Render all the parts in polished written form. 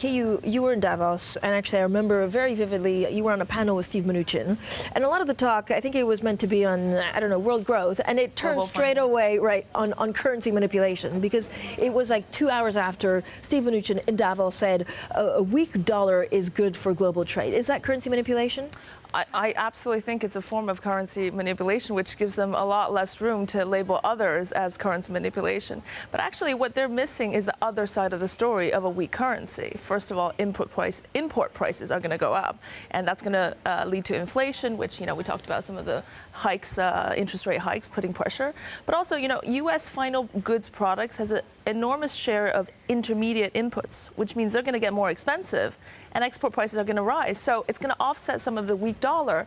Keyu, you were in Davos, and actually I remember very vividly you were on a panel with Steve Mnuchin, and a lot of the talk, I think it was meant to be on, I don't know, world growth, and it turned straight away on currency manipulation, because it was like 2 hours after Steve Mnuchin in Davos said a weak dollar is good for global trade. Is that currency manipulation? I absolutely think it's a form of currency manipulation, which gives them a lot less room to label others as currency manipulation. But actually, what they're missing is the other side of the story of a weak currency. First of all, import prices are going to go up, and that's going to lead to inflation, which, we talked about some of the hikes, interest rate hikes, putting pressure. But also, U.S. final goods products has an enormous share of intermediate inputs, which means they're going to get more expensive, and export prices are going to rise. So it's going to offset some of the weak dollar.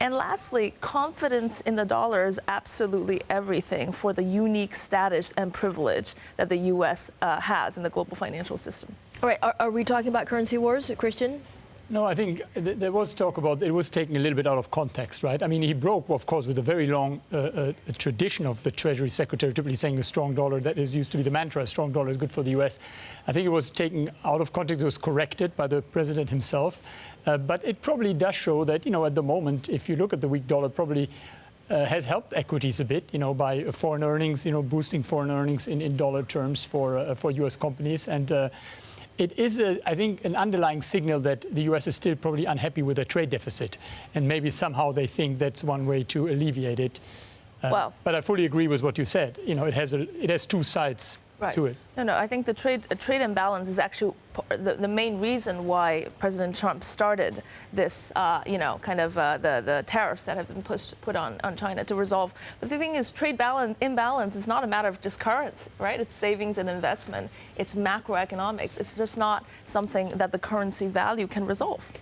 And lastly, confidence in the dollar is absolutely everything for the unique status and privilege that the U.S. has in the global financial system. All right, are we talking about currency wars, Christian? No, I think there was talk about it was taken a little bit out of context, right? I mean, he broke, of course, with a very long tradition of the Treasury Secretary typically saying a strong dollar. That used to be the mantra, a strong dollar is good for the U.S. I think it was taken out of context. It was corrected by the president himself. But it probably does show that, at the moment, if you look at the weak dollar, probably has helped equities a bit, by foreign earnings, boosting foreign earnings in dollar terms for U.S. companies. And it is, I think, an underlying signal that the U.S. is still probably unhappy with a trade deficit, and maybe somehow they think that's one way to alleviate it. But I fully agree with what you said. It has two sides to it. No, I think the trade imbalance is actually the main reason why President Trump started this, the tariffs that have been put on China to resolve. But the thing is, trade imbalance is not a matter of just currency, right? It's savings and investment. It's macroeconomics. It's just not something that the currency value can resolve.